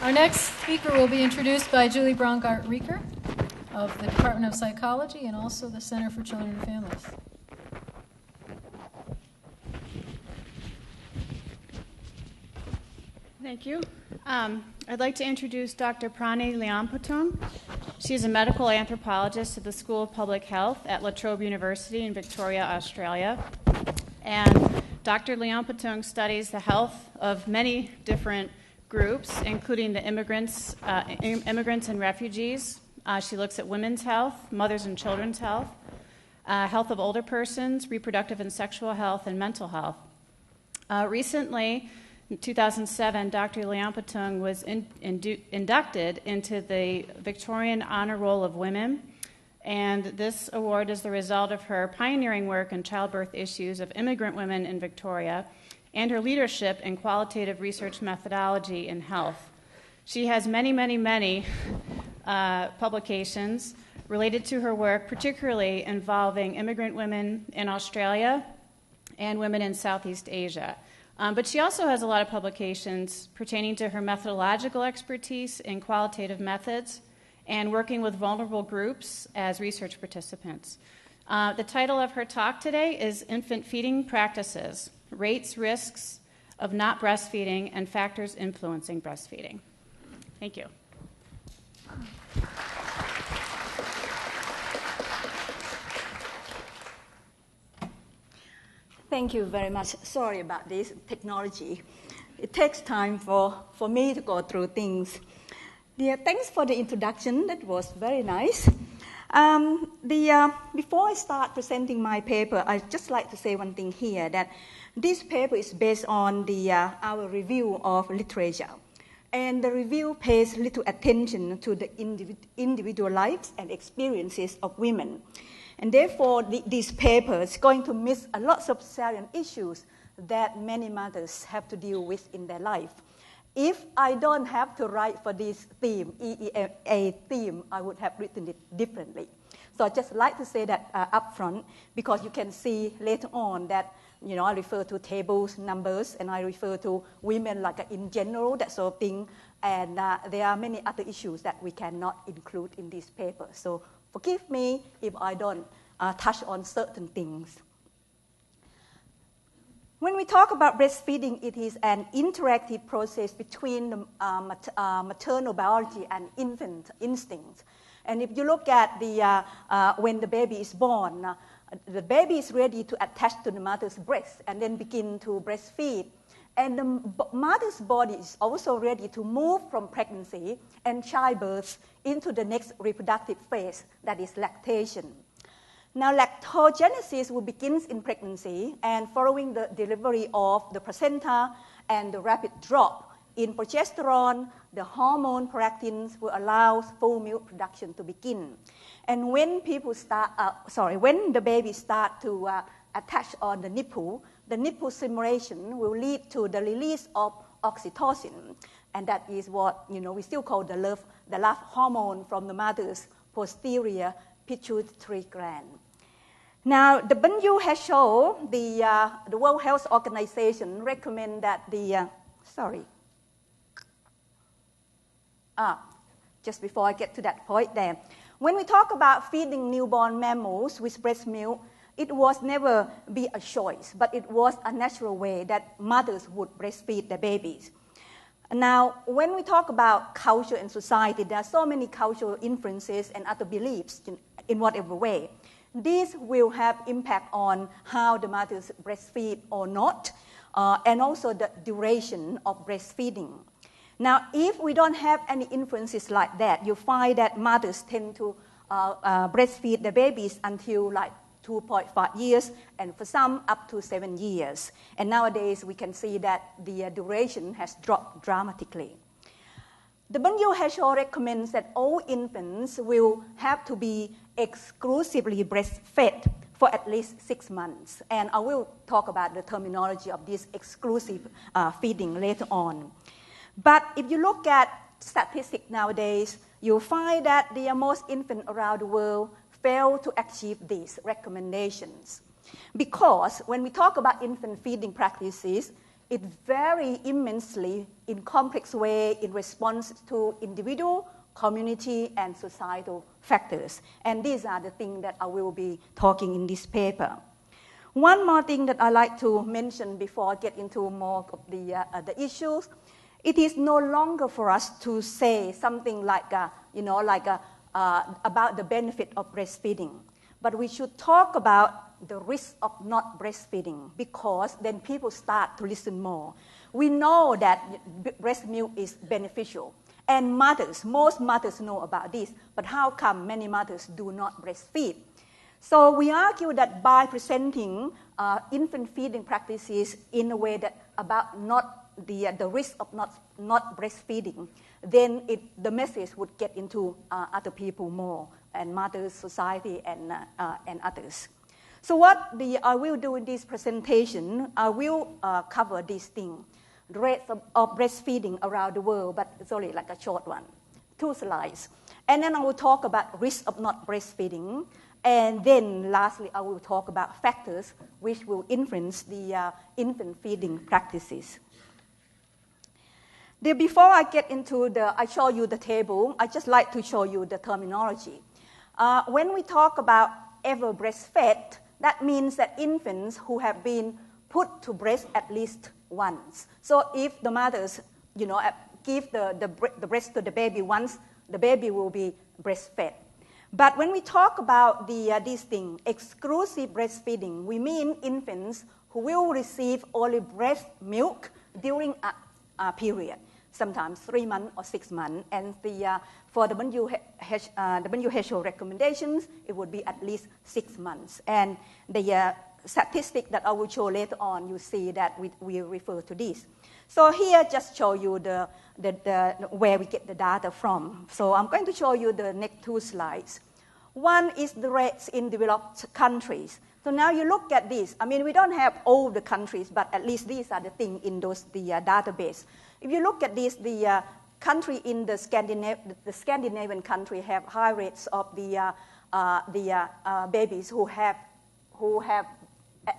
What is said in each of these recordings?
Our next speaker will be introduced by Julie Braungart-Rieker of the Department of Psychology and also the Center for Children and Families. Thank you. I'd like to introduce Dr. Pranee Liamputtong. She's a medical anthropologist at the School of Public Health at La Trobe University in Victoria, Australia. And Dr. Liamputtong studies the health of many different groups, including the immigrants and refugees. She looks at women's health, mothers and children's health, health of older persons, reproductive and sexual health, and mental health. Recently, in 2007, Dr. Liamputtong was inducted into the Victorian Honor Roll of Women, and this award is the result of her pioneering work in childbirth issues of immigrant women in Victoria and her leadership in qualitative research methodology in health. She has many publications related to her work, particularly involving immigrant women in Australia and women in Southeast Asia. But she also has a lot of publications pertaining to her methodological expertise in qualitative methods and working with vulnerable groups as research participants. The title of her talk today is Infant Feeding Practices, Rates, Risks of Not Breastfeeding, and Factors Influencing Breastfeeding. Thank you. Thank you very much. Sorry about this technology. It takes time for me to go through things. Thanks for the introduction. That was very nice. Before I start presenting my paper, I'd just like to say one thing here, that this paper is based on our review of literature. And the review pays little attention to the individual lives and experiences of women. And therefore, this paper is going to miss a lot of salient issues that many mothers have to deal with in their life. If I don't have to write for this theme, EEA theme, I would have written it differently. So I'd just like to say that up front, because you can see later on that I refer to tables, numbers, and I refer to women like in general, that sort of thing. And there are many other issues that we cannot include in this paper. So forgive me if I don't touch on certain things. When we talk about breastfeeding, it is an interactive process between the maternal biology and infant instincts. And if you look at when the baby is born, the baby is ready to attach to the mother's breast and then begin to breastfeed. And the mother's body is also ready to move from pregnancy and childbirth into the next reproductive phase, that is lactation. Now, lactogenesis will begin in pregnancy, and following the delivery of the placenta and the rapid drop in progesterone, the hormone prolactin will allow full milk production to begin. And when when the baby start to attach on the nipple stimulation will lead to the release of oxytocin, and that is what we still call the love hormone from the mother's posterior pituitary gland. Now, the WHO, the World Health Organization, recommend that just before I get to that point there. When we talk about feeding newborn mammals with breast milk, it was never be a choice, but it was a natural way that mothers would breastfeed their babies. Now, when we talk about culture and society, there are so many cultural influences and other beliefs in whatever way. These will have impact on how the mothers breastfeed or not, and also the duration of breastfeeding. Now, if we don't have any influences like that, you find that mothers tend to breastfeed their babies until 2.5 years, and for some up to 7 years. And nowadays we can see that the duration has dropped dramatically. The WHO recommends that all infants will have to be exclusively breastfed for at least 6 months. And I will talk about the terminology of this exclusive feeding later on. But if you look at statistics nowadays, you'll find that the most infants around the world fail to achieve these recommendations. Because when we talk about infant feeding practices, It varies immensely in complex way in response to individual, community, and societal factors. And these are the things that I will be talking in this paper. One more thing that I like to mention before I get into more of the issues, it is no longer for us to say something like, about the benefit of breastfeeding. But we should talk about the risk of not breastfeeding, because then people start to listen more. We know that breast milk is beneficial. And most mothers know about this, but how come many mothers do not breastfeed? So we argue that by presenting infant feeding practices in a way that about not the risk of not breastfeeding, then the message would get into other people more, and mothers, society, and others. So what I will do in this presentation, I will cover this thing. The rates of breastfeeding around the world, but it's only like a short one, 2 slides. And then I will talk about risk of not breastfeeding. And then lastly, I will talk about factors which will influence the infant feeding practices. Before I get into I show you the table, I just like to show you the terminology. When we talk about ever breastfed, that means that infants who have been put to breast at least once. So if the mothers, give the breast to the baby once, the baby will be breastfed. But when we talk about this thing, exclusive breastfeeding, we mean infants who will receive only breast milk during a period, sometimes 3 months or 6 months. And for the WHO recommendations, it would be at least 6 months. And the statistic that I will show later on, you see that we refer to this. So here, just show you where we get the data from. So I'm going to show you the next 2 slides. One is the rates in developed countries. So now you look at this. I mean, we don't have all the countries, but at least these are the things in the database. If you look at this, the country in the Scandinavian country have high rates of the babies who have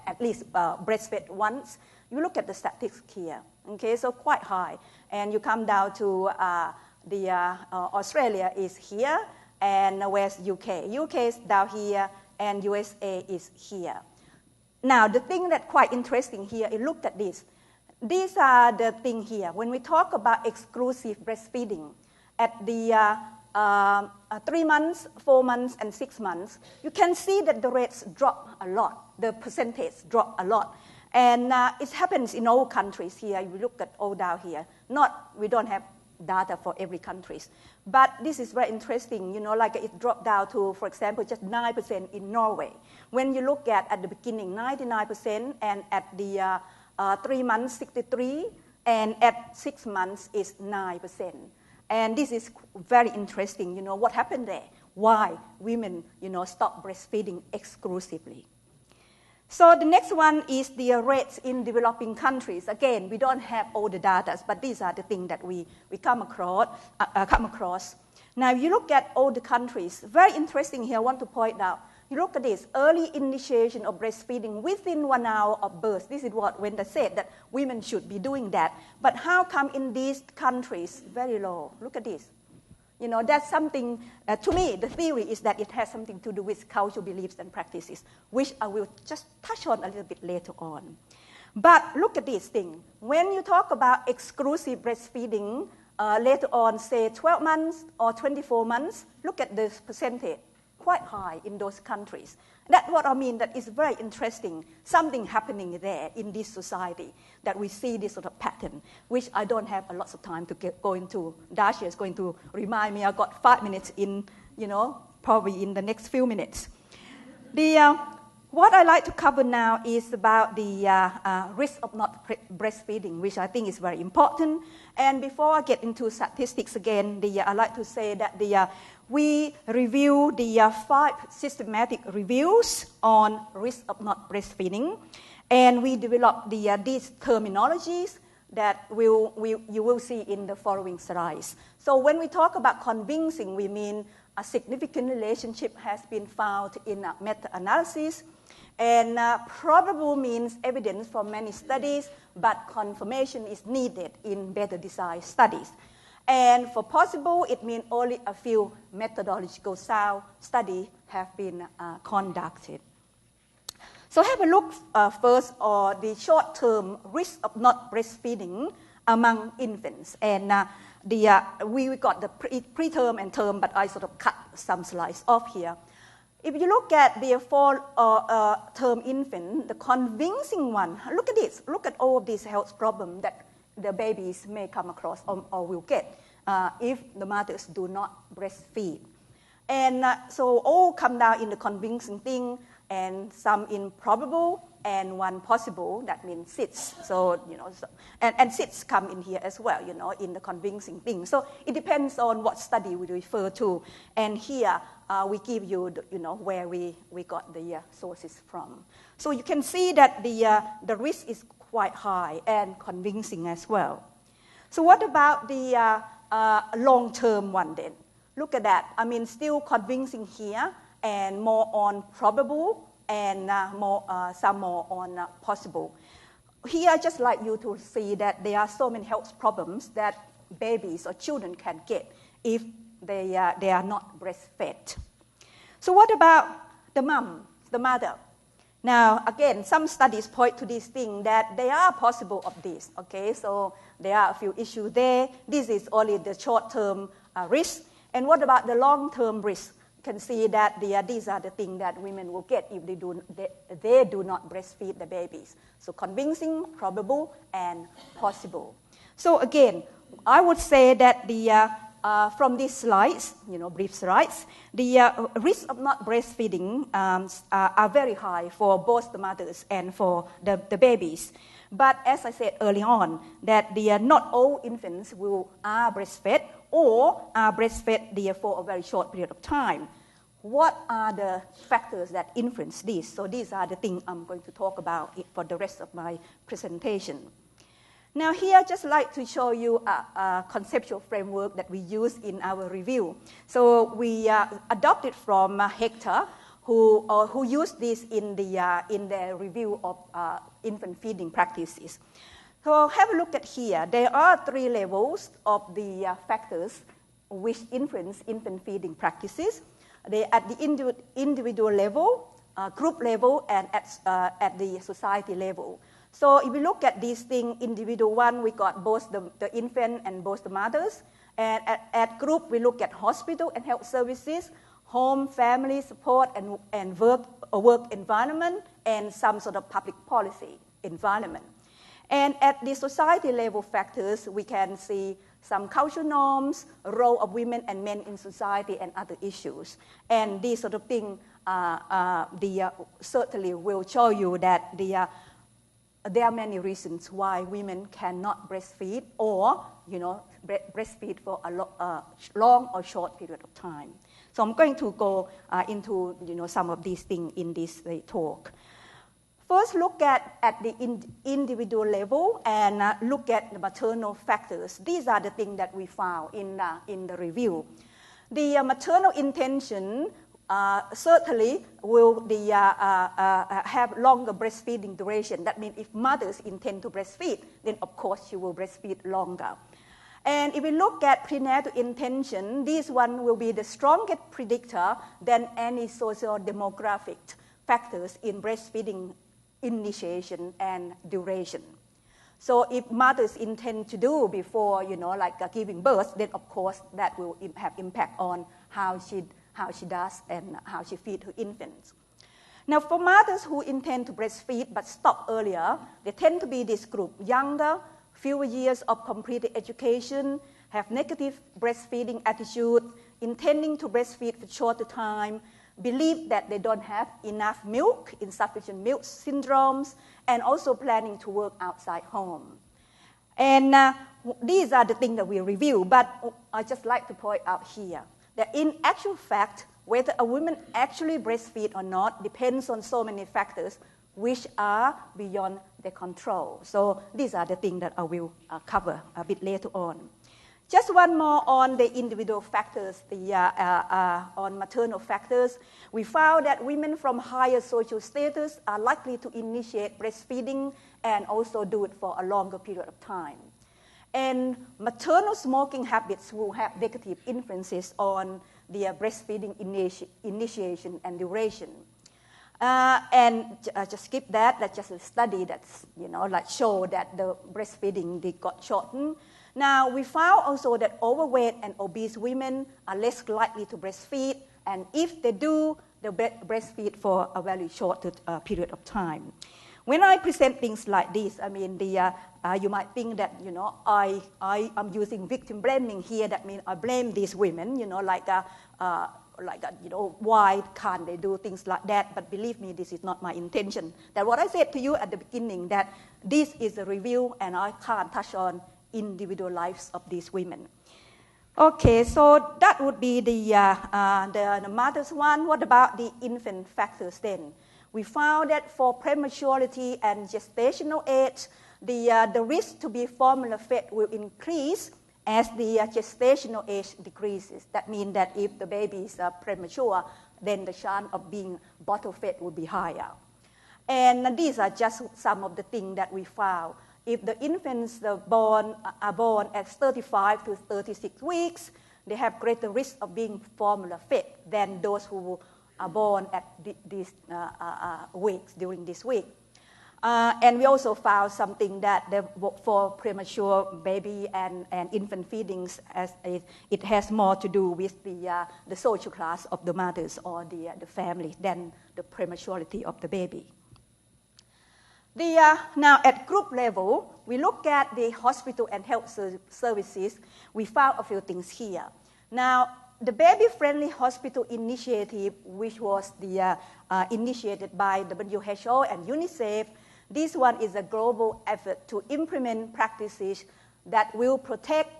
at least breastfed once. You look at the statistics here, okay, so quite high. And you come down to Australia is here, and where's UK? UK is down here, and USA is here. Now, the thing that's quite interesting here is look at this. These are the things here. When we talk about exclusive breastfeeding, at the 3 months, 4 months, and 6 months, you can see that the rates drop a lot. The percentage drop a lot. And it happens in all countries here. If you look at all down here, we don't have data for every country. But this is very interesting, like it dropped down to, for example, just 9% in Norway. When you look at the beginning, 99%, and at the 3 months, 63%, and at 6 months is 9%. And this is very interesting, what happened there? Why women, stop breastfeeding exclusively? So the next one is the rates in developing countries. Again, we don't have all the data, but these are the things that we come across. Now, if you look at all the countries, very interesting here, I want to point out. You look at this, early initiation of breastfeeding within 1 hour of birth. This is what when they said that women should be doing that. But how come in these countries, very low? Look at this. That's something, to me, the theory is that it has something to do with cultural beliefs and practices, which I will just touch on a little bit later on. But look at this thing. When you talk about exclusive breastfeeding later on, say 12 months or 24 months, look at this percentage, quite high in those countries. That's what I mean, that is very interesting, something happening there in this society, that we see this sort of pattern, which I don't have a lot of time to go into. Dacia is going to remind me, I got 5 minutes in, probably in the next few minutes. What I like to cover now is about the risk of not breastfeeding, which I think is very important. And before I get into statistics again, I like to say that we review the 5 systematic reviews on risk of not breastfeeding, and we develop these terminologies that you will see in the following slides. So when we talk about convincing, we mean a significant relationship has been found in a meta-analysis, And probable means evidence from many studies, but confirmation is needed in better designed studies. And for possible, it means only a few methodological sound studies have been conducted. So have a look first on the short-term risk of not breastfeeding among infants. And we got the preterm and term, but I sort of cut some slides off here. If you look at the term infant, the convincing one, look at this. Look at all of these health problems that the babies may come across or will get if the mothers do not breastfeed. And so all come down in the convincing thing, and some in probable, and one possible, that means SIDS. So, and SIDS come in here as well, in the convincing thing. So it depends on what study we refer to. And here we give you, where we got the sources from. So you can see that the risk is quite high and convincing as well. So what about the long-term one then? Look at that. I mean, still convincing here, and more on probable, and some more on possible. Here, I just like you to see that there are so many health problems that babies or children can get if they are not breastfed. So what about the mom, the mother? Now, again, some studies point to this thing that they are possible of this, okay? So there are a few issues there. This is only the short-term risk. And what about the long-term risk? You can see that these are the things that women will get if they do not breastfeed the babies. So convincing, probable, and possible. So again, I would say that from these slides, brief slides, the risk of not breastfeeding are very high for both the mothers and for the babies. But as I said early on, that not all infants are breastfed or are breastfed for a very short period of time. What are the factors that influence this? So these are the things I'm going to talk about for the rest of my presentation. Now here, I'd just like to show you a conceptual framework that we use in our review. So we adopted from Hector, who used this in the review of infant feeding practices. So have a look at here. There are 3 levels of the factors which influence infant feeding practices. They at the individual level, group level, and at the society level. So if we look at these things, individual one, we got both the infant and both the mothers. And at group, we look at hospital and health services, home, family support, and work environment, and some sort of public policy environment. And at the society level factors, we can see some cultural norms, role of women and men in society, and other issues. And these sort of things certainly will show you that there are many reasons why women cannot breastfeed or, breastfeed for a long or short period of time. So I'm going to go into, some of these things in this talk. First, look at the individual level and look at the maternal factors. These are the things that we found in the review. The maternal intention certainly will have longer breastfeeding duration. That means if mothers intend to breastfeed, then of course she will breastfeed longer. And if we look at prenatal intention, this one will be the strongest predictor than any social demographic factors in breastfeeding initiation and duration. So if mothers intend to do before, giving birth, then of course that will have impact on how she does and how she feeds her infants. Now for mothers who intend to breastfeed but stop earlier, they tend to be this group, younger, fewer years of completed education, have negative breastfeeding attitude, intending to breastfeed for shorter time, believe that they don't have enough milk, insufficient milk syndromes, and also planning to work outside home. And these are the things that we review, but I just like to point out here that in actual fact, whether a woman actually breastfeed or not depends on so many factors which are beyond their control. So these are the things that I will cover a bit later on. Just one more on the individual factors, on maternal factors. We found that women from higher social status are likely to initiate breastfeeding and also do it for a longer period of time. And maternal smoking habits will have negative influences on the breastfeeding initiation and duration. Just skip that. That's just a study that's, show that the breastfeeding they got shortened. Now, we found also that overweight and obese women are less likely to breastfeed, and if they do, they breastfeed for a very short period of time. When I present things like this, I mean, you might think that, I am using victim blaming here. That means I blame these women, why can't they do things like that? But believe me, this is not my intention. That what I said to you at the beginning, that this is a review and I can't touch on individual lives of these women. Okay, so that would be the mother's one. What about the infant factors then? We found that for prematurity and gestational age, the risk to be formula fed will increase as the gestational age decreases. That means that if the baby is premature, then the chance of being bottle fed will be higher. And these are just some of the things that we found. If the infants are born at 35 to 36 weeks, they have greater risk of being formula fed than those who are born at these weeks, during this week. And we also found something that for premature baby and infant feedings, it has more to do with the social class of the mothers or the family than the prematurity of the baby. Now, at group level, we look at the hospital and health services. We found a few things here. Now, the Baby-Friendly Hospital Initiative, which was initiated by WHO and UNICEF, this one is a global effort to implement practices that will protect,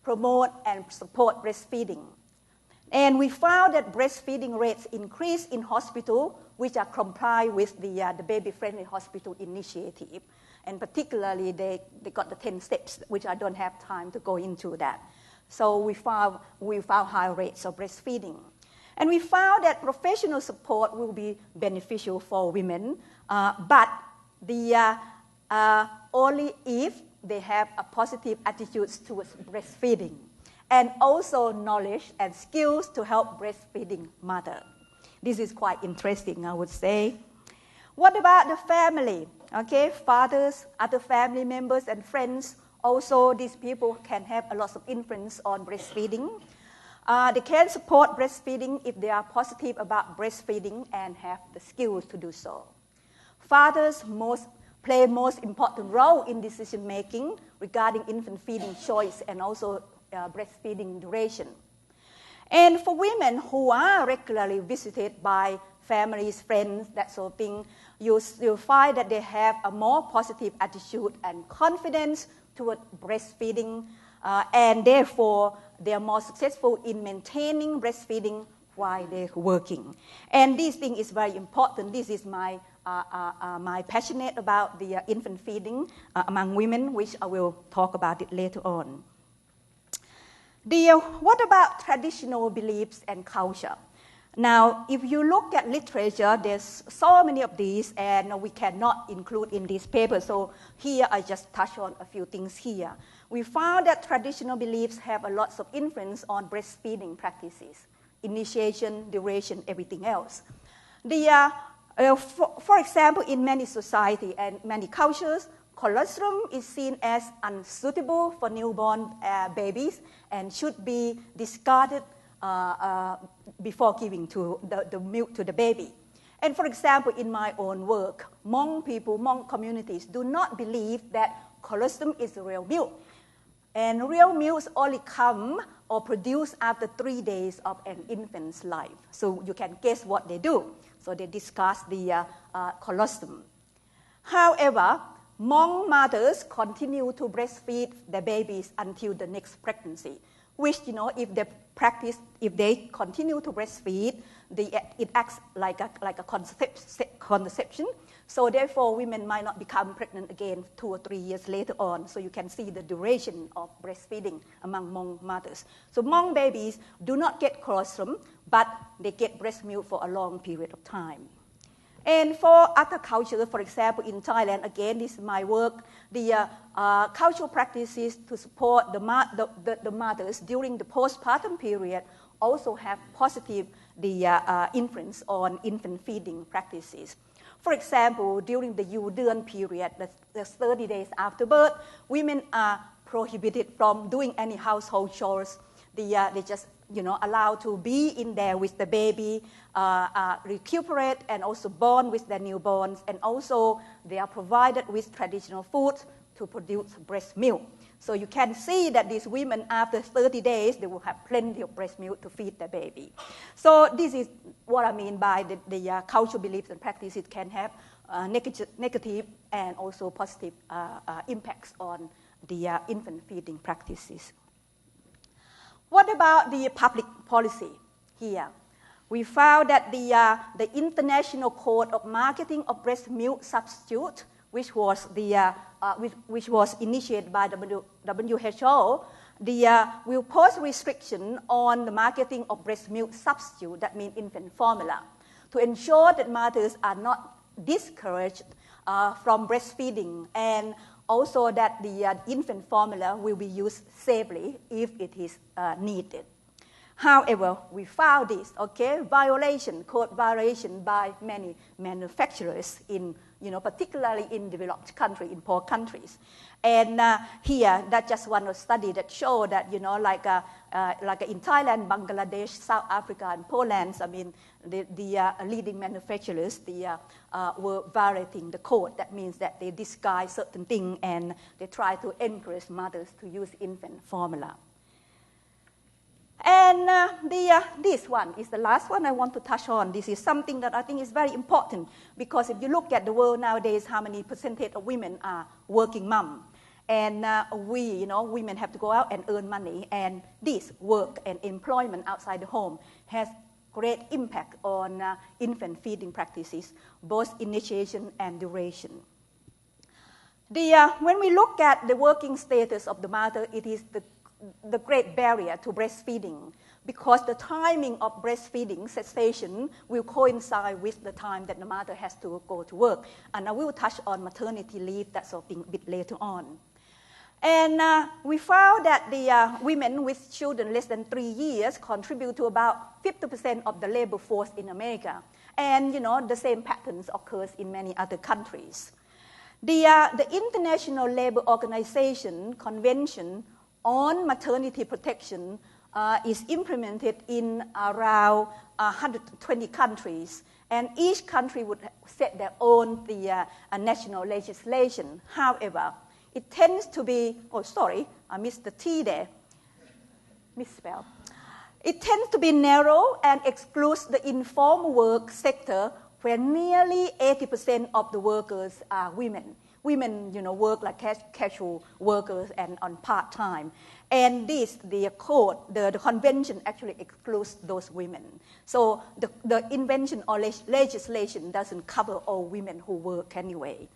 promote, and support breastfeeding. And we found that breastfeeding rates increase in hospital, which are comply with the Baby-Friendly Hospital Initiative. And particularly, they got the 10 steps, which I don't have time to go into that. So we found high rates of breastfeeding. And we found that professional support will be beneficial for women, but only if they have a positive attitudes towards breastfeeding, and also knowledge and skills to help breastfeeding mother. This is quite interesting, I would say. What about the family? Okay, fathers, other family members, and friends. Also, these people can have a lot of influence on breastfeeding. They can support breastfeeding if they are positive about breastfeeding and have the skills to do so. Fathers play most important role in decision making regarding infant feeding choice and also breastfeeding duration. And for women who are regularly visited by families, friends, that sort of thing, you'll find that they have a more positive attitude and confidence toward breastfeeding, and therefore they are more successful in maintaining breastfeeding while they're working. And this thing is very important. This is my passionate about the infant feeding among women, which I will talk about it later on. What about traditional beliefs and culture? Now, if you look at literature, there's so many of these, and we cannot include in this paper. So here I just touch on a few things here. We found that traditional beliefs have a lot of influence on breastfeeding practices, initiation, duration, everything else. For example, in many societies and many cultures, colostrum is seen as unsuitable for newborn babies and should be discarded before giving the milk to the baby. And for example, in my own work, Hmong communities do not believe that colostrum is real milk. And real milks only come or produce after 3 days of an infant's life. So you can guess what they do. So they discard the colostrum. However, Hmong mothers continue to breastfeed their babies until the next pregnancy, which, if they continue to breastfeed, it acts like a contraception. So therefore, women might not become pregnant again 2 or 3 years later on. So you can see the duration of breastfeeding among Hmong mothers. So Hmong babies do not get colostrum, but they get breast milk for a long period of time. And for other cultures, for example, in Thailand, again, this is my work, the cultural practices to support the mothers during the postpartum period also have positive influence on infant feeding practices. For example, during the Yudean period, the 30 days after birth, women are prohibited from doing any household chores. They just allowed to be in there with the baby, recuperate, and also bond with their newborns. And also, they are provided with traditional foods to produce breast milk. So you can see that these women, after 30 days, they will have plenty of breast milk to feed their baby. So this is what I mean by the cultural beliefs and practices can have negative and also positive impacts on the infant feeding practices. What about the public policy here? We found that the International Code of Marketing of Breast Milk Substitute, which was initiated by the WHO, will pose restriction on the marketing of breast milk substitute, that means infant formula, to ensure that mothers are not discouraged from breastfeeding, and also that the infant formula will be used safely if it is needed. However, we found this, code violation by many manufacturers in, particularly in developed countries, in poor countries. And here, that's just one study that showed that, like in Thailand, Bangladesh, South Africa, and Poland, the leading manufacturers, were violating the code. That means that they disguise certain things and they try to encourage mothers to use infant formula. And this one is the last one I want to touch on. This is something that I think is very important, because if you look at the world nowadays, how many percentage of women are working mom? And women have to go out and earn money, and this work and employment outside the home has great impact on infant feeding practices, both initiation and duration. When we look at the working status of the mother, it is the great barrier to breastfeeding, because the timing of breastfeeding cessation will coincide with the time that the mother has to go to work. And I will touch on maternity leave, that sort of thing, a bit later on. And we found that the women with children less than 3 years contribute to about 50% of the labor force in America. And, the same patterns occurs in many other countries. The International Labor Organization Convention on Maternity Protection is implemented in around 120 countries. And each country would set their own national legislation. However, it tends to be, I missed the T there, misspelled. It tends to be narrow and excludes the informal work sector, where nearly 80% of the workers are women. Women, work like casual workers and on part-time. And the code, the convention actually excludes those women. So the invention or legislation doesn't cover all women who work anyway.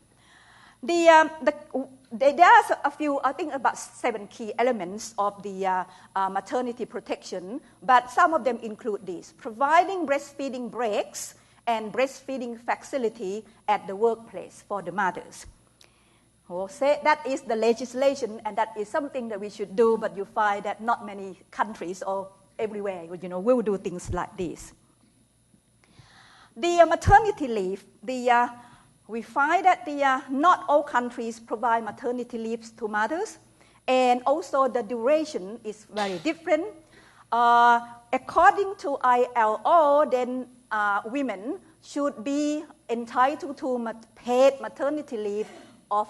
There are a few, I think about 7 key elements of the maternity protection, but some of them include these: providing breastfeeding breaks and breastfeeding facility at the workplace for the mothers. That is the legislation, and that is something that we should do, but you find that not many countries or everywhere, will do things like this. The maternity leave, we find that not all countries provide maternity leaves to mothers, and also the duration is very different. According to ILO, then women should be entitled to paid maternity leave of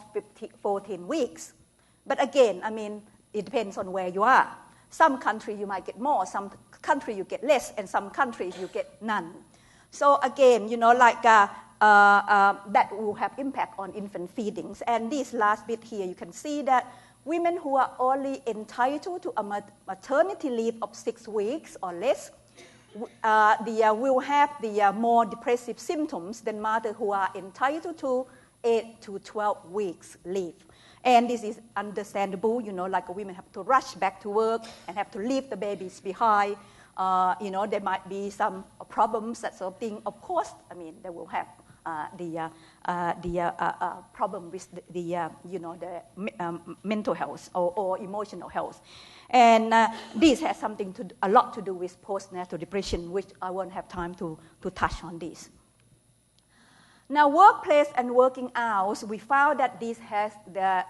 14 weeks. But again, it depends on where you are. Some countries you might get more, some countries you get less, and some countries you get none. So again, that will have impact on infant feedings. And this last bit here, you can see that women who are only entitled to a maternity leave of 6 weeks or less will have the more depressive symptoms than mothers who are entitled to 8 to 12 weeks leave. And this is understandable, like women have to rush back to work and have to leave the babies behind. There might be some problems, that sort of thing. Of course, they will have the problem with the mental health or emotional health. And this has a lot to do with postnatal depression, which I won't have time to touch on this. Now, workplace and working hours, we found that these have a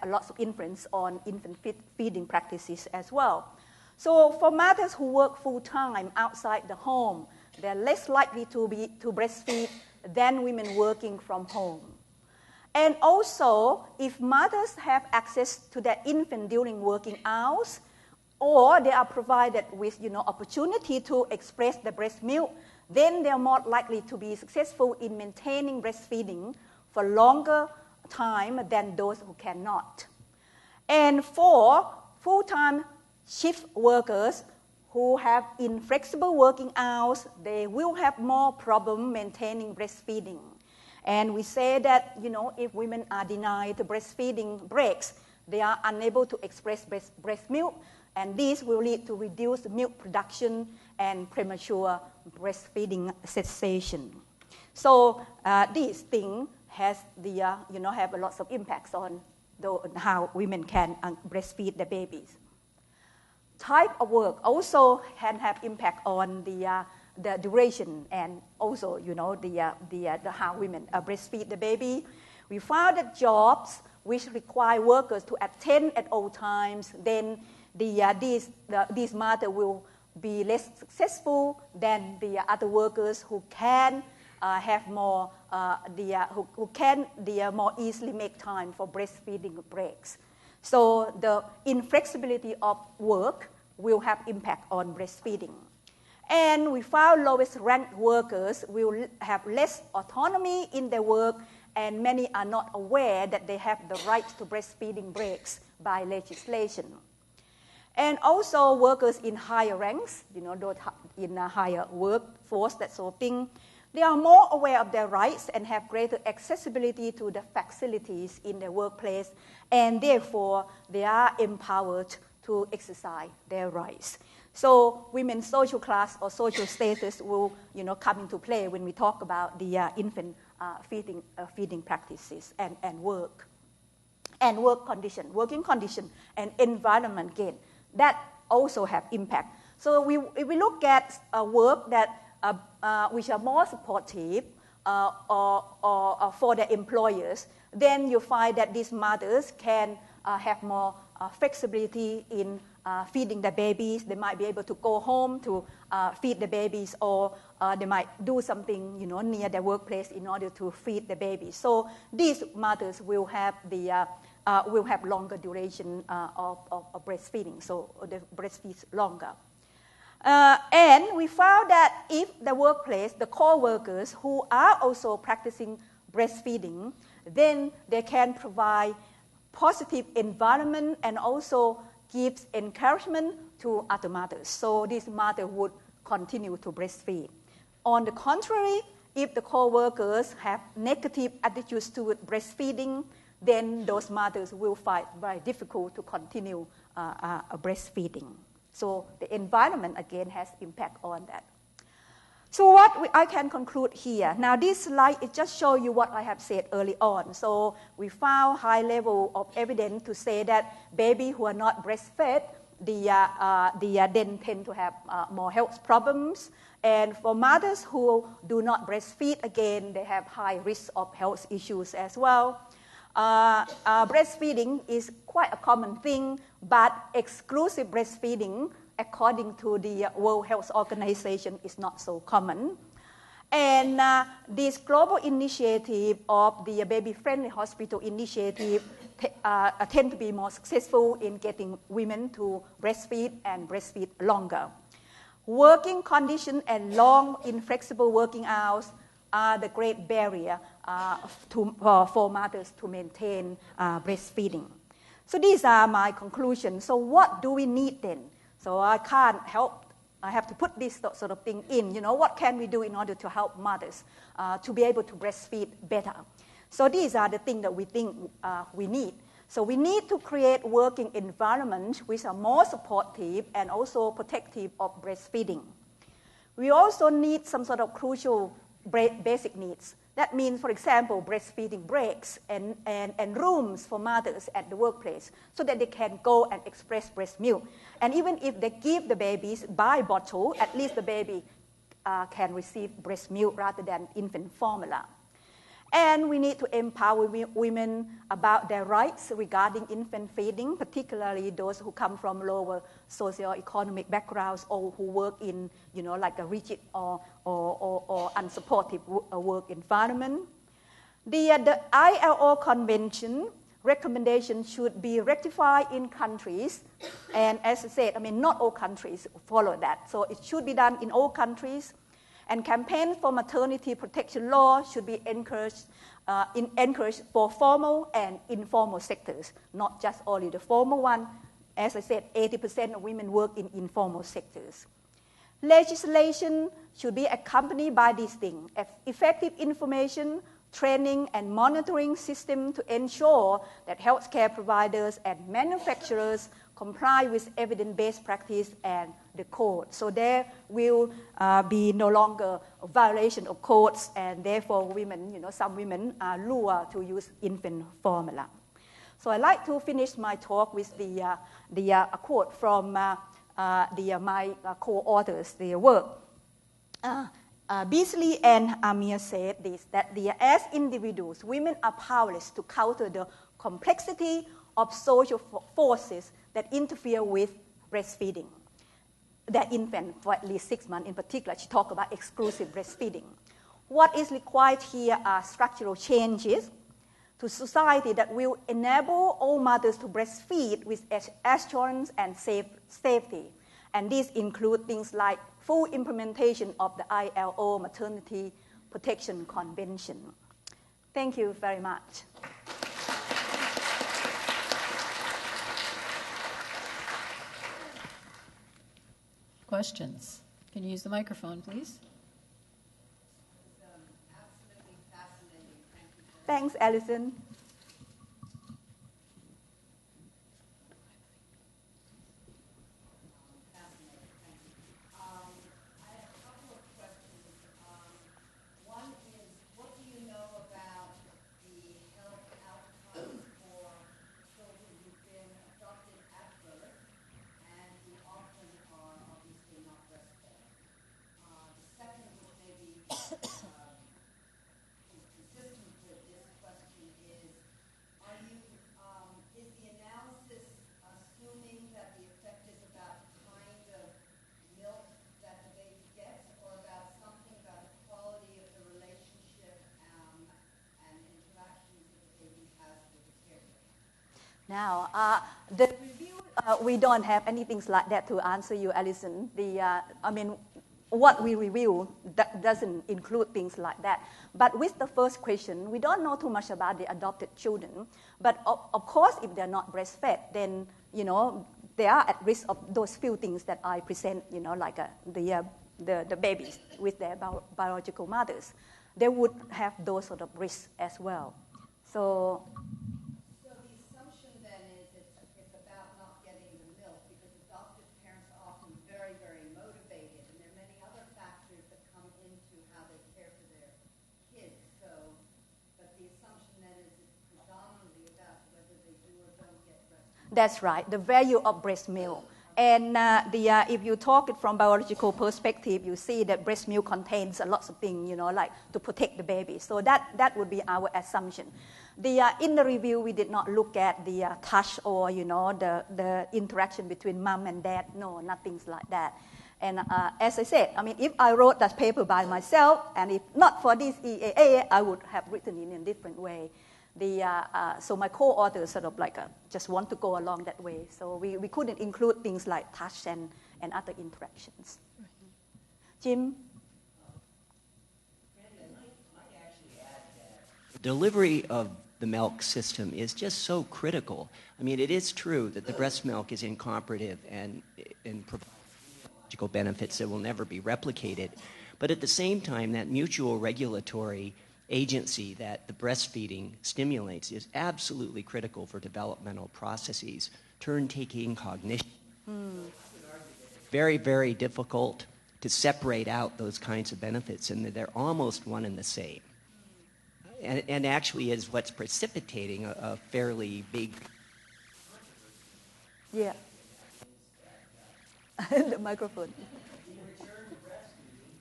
lot of influence on infant feeding practices as well. So, for mothers who work full-time outside the home, they're less likely to breastfeed than women working from home. And also, if mothers have access to their infant during working hours, or they are provided with opportunity to express the breast milk, then they are more likely to be successful in maintaining breastfeeding for longer time than those who cannot. And for full-time shift workers who have inflexible working hours, they will have more problem maintaining breastfeeding. And we say that, if women are denied breastfeeding breaks, they are unable to express breast milk, and this will lead to reduced milk production and premature breastfeeding cessation. So this thing has have a lot of impacts on how women can breastfeed their babies. Type of work also can have impact on the duration and also how women breastfeed the baby. We found that jobs which require workers to attend at all times, then these mothers will be less successful than the other workers who can have more who can more easily make time for breastfeeding breaks. So the inflexibility of work will have impact on breastfeeding. And we found lowest ranked workers will have less autonomy in their work, and many are not aware that they have the right to breastfeeding breaks by legislation. And also workers in higher ranks, those in a higher workforce, that sort of thing, they are more aware of their rights and have greater accessibility to the facilities in their workplace, and therefore they are empowered to exercise their rights. So women's social class or social status will come into play when we talk about the infant feeding practices and work. And working condition, and environment gain, that also have impact. So if we look at work that which are more supportive or for their employers, then you find that these mothers can have more flexibility in feeding the babies. They might be able to go home to feed the babies, or they might do something near their workplace in order to feed the babies. So these mothers will have longer duration of breastfeeding, so they breastfeed longer. And we found that if the workplace, the co-workers who are also practicing breastfeeding, then they can provide positive environment and also gives encouragement to other mothers. So this mother would continue to breastfeed. On the contrary, if the co-workers have negative attitudes toward breastfeeding, then those mothers will find it very difficult to continue breastfeeding. So the environment, again, has impact on that. So what I can conclude here. Now, this slide, it just shows you what I have said early on. So we found high level of evidence to say that babies who are not breastfed, then tend to have more health problems. And for mothers who do not breastfeed, again, they have high risk of health issues as well. Breastfeeding is quite a common thing, but exclusive breastfeeding, according to the World Health Organization, is not so common. And this global initiative of the baby-friendly hospital initiative tend to be more successful in getting women to breastfeed and breastfeed longer. Working conditions and long, inflexible working hours are the great barrier for mothers to maintain breastfeeding. So these are my conclusions. So what do we need then So I can't help. I have to put this sort of thing in. What can we do in order to help mothers to be able to breastfeed better? So these are the things that we think we need. So we need to create working environments which are more supportive and also protective of breastfeeding. We also need some sort of crucial basic needs. That means, for example, breastfeeding breaks and rooms for mothers at the workplace so that they can go and express breast milk. And even if they give the babies by bottle, at least the baby can receive breast milk rather than infant formula. And we need to empower women about their rights regarding infant feeding, particularly those who come from lower socioeconomic backgrounds or who work in, like a rigid or unsupportive work environment. The ILO convention recommendations should be rectified in countries. And as I said, not all countries follow that. So it should be done in all countries. And campaigns for maternity protection law should be encouraged for formal and informal sectors, not just only the formal one. As I said, 80% of women work in informal sectors. Legislation should be accompanied by these things: effective information, training, and monitoring system to ensure that healthcare providers and manufacturers comply with evidence-based practice and the code. So there will be no longer a violation of codes, and therefore women, some women are lured to use infant formula. So I'd like to finish my talk with a quote from my co-authors, their work. Beasley and Amir said this, that as individuals, women are powerless to counter the complexity of social forces that interfere with breastfeeding. That infant for at least 6 months in particular, she talked about exclusive breastfeeding. What is required here are structural changes to society that will enable all mothers to breastfeed with assurance and safety. And these include things like full implementation of the ILO Maternity Protection Convention. Thank you very much. Questions? Can you use the microphone, please? Absolutely fascinating. Thank you. Thanks, Alison. Fascinating. Thank you. I have a couple of questions. One is, what do you know about the health outcomes for children who've been adopted at birth and who often are obviously not breastfed? The second, which may be consistent with this question, is is the analysis assuming that the effect is about the kind of milk that the baby gets, or about something about the quality of the relationship and interactions that the baby has with the caregiver? Now, the review, we don't have anything like that to answer you, Alison. What we review doesn't include things like that. But with the first question, we don't know too much about the adopted children. But of course, if they're not breastfed, then, they are at risk of those few things that I present, like the babies with their biological mothers. They would have those sort of risks as well. So the assumption then is it's about not getting the milk, because adoptive parents are often very, very motivated, and there are many other factors that come into how they care for their kids. But the assumption then is it's predominantly about whether they do or don't get breast milk. that's right, the value of breast milk. And if you talk it from biological perspective, you see that breast milk contains a lot of things, like to protect the baby. So that would be our assumption. In the review, we did not look at the touch or, the interaction between mom and dad. No, nothing like that. And as I said, if I wrote that paper by myself, and if not for this EAA, I would have written it in a different way. So my co-authors sort of just want to go along that way. So we couldn't include things like touch and other interactions. Jim? I might actually add that the delivery of the milk system is just so critical. I mean, it is true that the breast milk is incomparative and provides physiological benefits that will never be replicated. But at the same time, that mutual regulatory agency that the breastfeeding stimulates is absolutely critical for developmental processes, turn-taking, cognition. Very, very difficult to separate out those kinds of benefits, and they're almost one and the same. And actually is what's precipitating a fairly big... Yeah. The microphone. The return to breastfeeding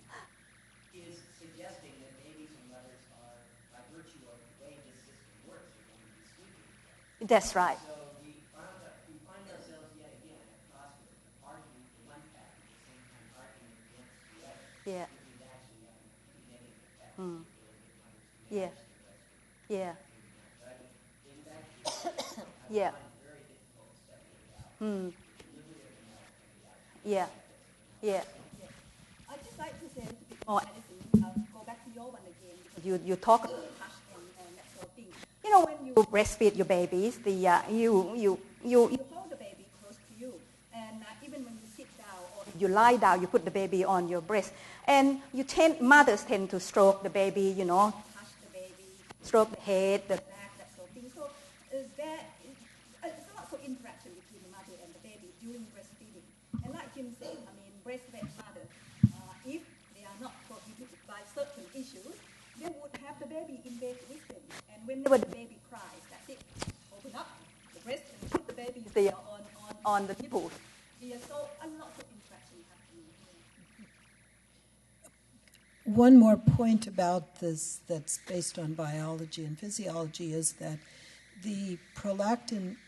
is suggesting that babies and mothers are, by virtue of the way this system works, are going to be sleeping. That's right. So we find ourselves yet again at cross with arguing for one pattern, at the same time arguing against the other. Yeah. Which is actually having a pretty negative effect. Yeah. Yeah. Yeah. Yeah. Yeah. Yeah. I'd just like to say a little bit more, Alison. Go back to your one again, because you talk about touch and that sort of thing. You know, when you breastfeed your babies, you hold the baby close to you, and even when you sit down or you lie down, you put the baby on your breast, and mothers tend to stroke the baby, you know, touch the baby, stroke the head, the back, that sort of thing. So there's lots of interaction between the mother and the baby during breastfeeding. And like Jim said, I mean, breastfed mothers, if they are not prohibited by certain issues, they would have the baby in bed with them. And whenever the baby cries, that's it. Open up the breast and put the baby there on the nipples. Yeah, so a lot of interaction happening here. One more point about this that's based on biology and physiology is that the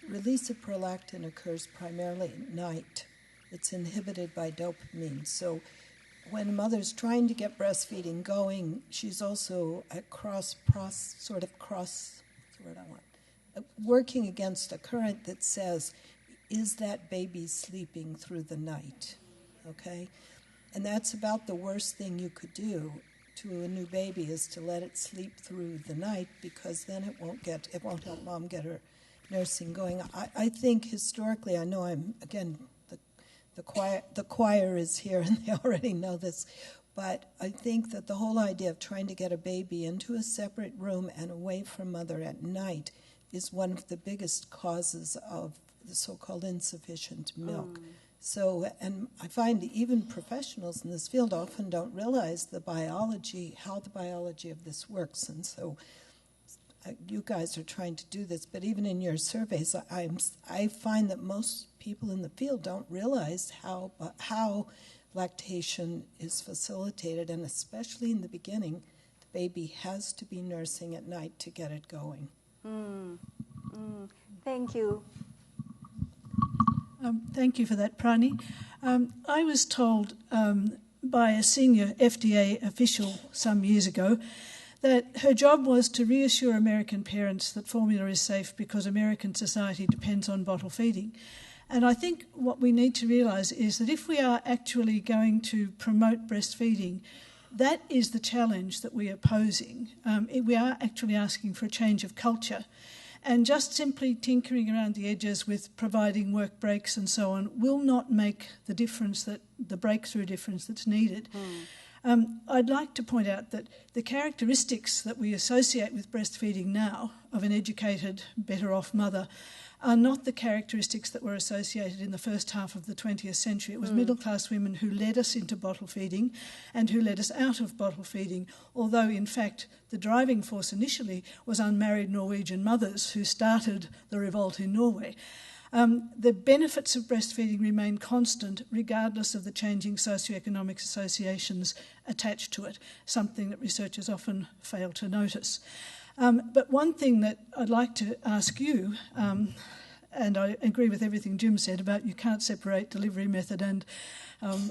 release of prolactin occurs primarily at night. It's inhibited by dopamine. So when a mother's trying to get breastfeeding going, she's also at working against a current that says, is that baby sleeping through the night? Okay? And that's about the worst thing you could do to a new baby, is to let it sleep through the night, because then it won't help mom get her nursing going. I think historically, I know the choir is here and they already know this, but I think that the whole idea of trying to get a baby into a separate room and away from mother at night is one of the biggest causes of the so-called insufficient milk. So, and I find even professionals in this field often don't realize how the biology of this works. And so you guys are trying to do this, but even in your surveys, I find that most people in the field don't realize how lactation is facilitated, and especially in the beginning, the baby has to be nursing at night to get it going. Thank you. Thank you for that, Pranee. I was told by a senior FDA official some years ago that her job was to reassure American parents that formula is safe because American society depends on bottle feeding. And I think what we need to realise is that if we are actually going to promote breastfeeding, that is the challenge that we are posing. We are actually asking for a change of culture. And just simply tinkering around the edges with providing work breaks and so on will not make the difference, the breakthrough difference that's needed. I'd like to point out that the characteristics that we associate with breastfeeding now of an educated, better off mother are not the characteristics that were associated in the first half of the 20th century. It was middle-class women who led us into bottle feeding and who led us out of bottle feeding, although, in fact, the driving force initially was unmarried Norwegian mothers who started the revolt in Norway. The benefits of breastfeeding remain constant regardless of the changing socioeconomic associations attached to it, something that researchers often fail to notice. But one thing that I'd like to ask you, and I agree with everything Jim said about you can't separate delivery method and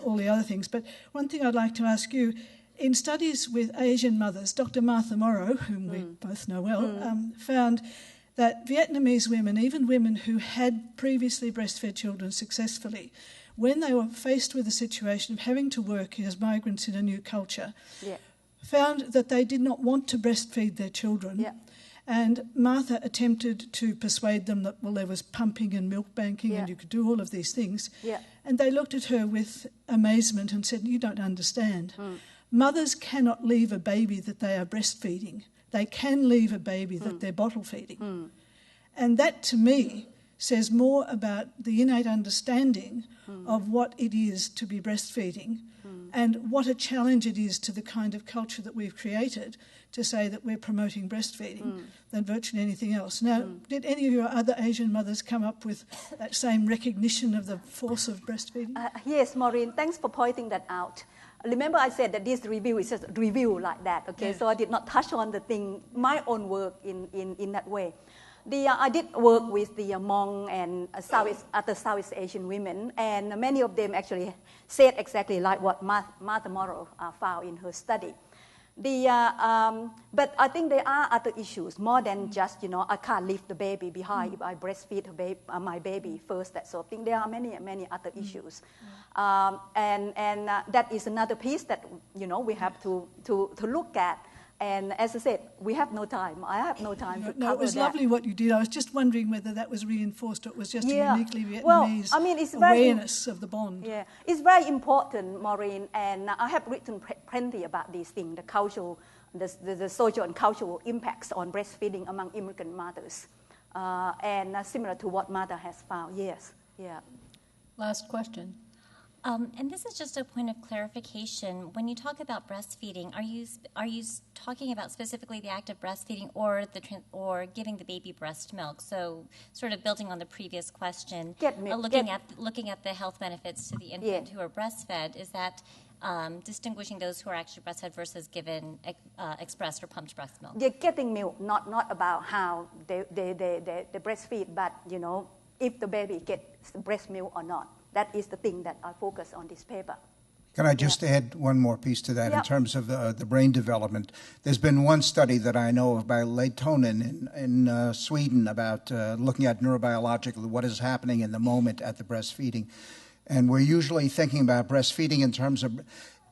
all the other things, but one thing I'd like to ask you, in studies with Asian mothers, Dr. Martha Morrow, whom we both know well, found that Vietnamese women, even women who had previously breastfed children successfully, when they were faced with the situation of having to work as migrants in a new culture, found that they did not want to breastfeed their children And Martha attempted to persuade them that, well, there was pumping and milk banking and you could do all of these things. Yeah. And they looked at her with amazement and said, you don't understand. Mothers cannot leave a baby that they are breastfeeding. They can leave a baby that they're bottle feeding. And that, to me, says more about the innate understanding of what it is to be breastfeeding and what a challenge it is to the kind of culture that we've created to say that we're promoting breastfeeding than virtually anything else. Now, did any of your other Asian mothers come up with that same recognition of the force of breastfeeding? Yes, Maureen, thanks for pointing that out. Remember I said that this review is just a review like that, okay? Yeah. So I did not touch on the thing, my own work in that way. I did work with the Hmong and other Southeast Asian women, and many of them actually said exactly like what Martha Morrow found in her study. But I think there are other issues, more than just, I can't leave the baby behind if I breastfeed my baby first, that sort of thing. There are many other issues. And that is another piece that, we have to look at. And as I said, we have no time. I have no time to cover that. No, it was lovely what you did. I was just wondering whether that was reinforced or it was just a uniquely Vietnamese awareness of the bond. Yeah, it's very important, Maureen, and I have written plenty about these things, the cultural, the social and cultural impacts on breastfeeding among immigrant mothers, and similar to what Martha has found. Yes, yeah. Last question. And this is just a point of clarification. When you talk about breastfeeding, are you talking about specifically the act of breastfeeding or giving the baby breast milk? So, sort of building on the previous question, looking at the health benefits to the infant who are breastfed, is that distinguishing those who are actually breastfed versus given expressed or pumped breast milk? They're getting milk, not about how they breastfeed, but if the baby gets breast milk or not. That is the thing that I focus on this paper. Can I just add one more piece to that in terms of the brain development? There's been one study that I know of by Leitonen in Sweden about looking at neurobiologically what is happening in the moment at the breastfeeding. And we're usually thinking about breastfeeding in terms of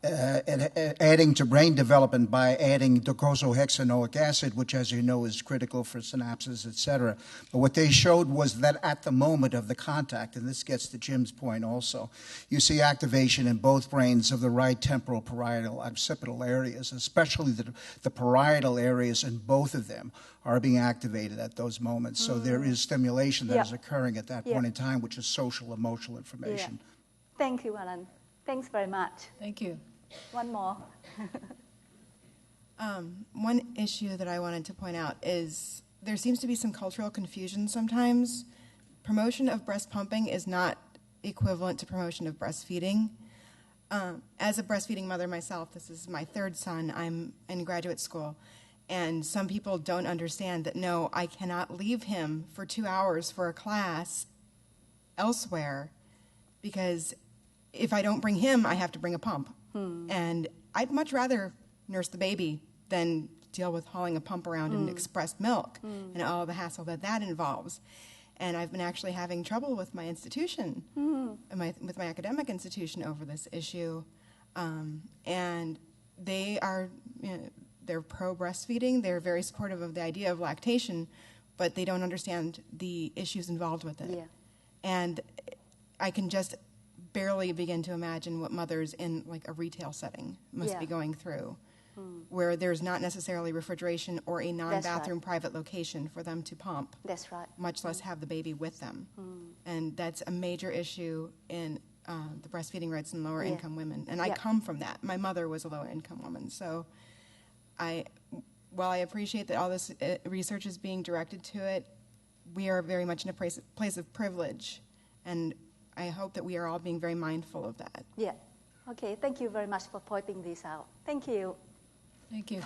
adding to brain development by adding docosahexaenoic acid, which, as you know, is critical for synapses, etc. But what they showed was that at the moment of the contact, and this gets to Jim's point also, you see activation in both brains of the right temporal, parietal, occipital areas, especially the parietal areas in both of them are being activated at those moments. So there is stimulation that is occurring at that point in time, which is social, emotional information. Thank you, Alan. Thanks very much. Thank you. One more. One issue that I wanted to point out is there seems to be some cultural confusion sometimes. Promotion of breast pumping is not equivalent to promotion of breastfeeding. As a breastfeeding mother myself, this is my third son, I'm in graduate school, and some people don't understand that, no, I cannot leave him for 2 hours for a class elsewhere because if I don't bring him, I have to bring a pump. And I'd much rather nurse the baby than deal with hauling a pump around and expressed milk and all the hassle that involves. And I've been actually having trouble with my institution, with my academic institution over this issue. And they are, they're pro-breastfeeding. They're very supportive of the idea of lactation, but they don't understand the issues involved with it. And I can just barely begin to imagine what mothers in like a retail setting must be going through, where there's not necessarily refrigeration or a non-bathroom private location for them to pump. That's right. Much less have the baby with them. And that's a major issue in the breastfeeding rates in lower income women. And I come from that. My mother was a lower income woman. So while I appreciate that all this research is being directed to it, we are very much in a place of privilege. And I hope that we are all being very mindful of that. Okay, thank you very much for pointing this out. Thank you. Thank you.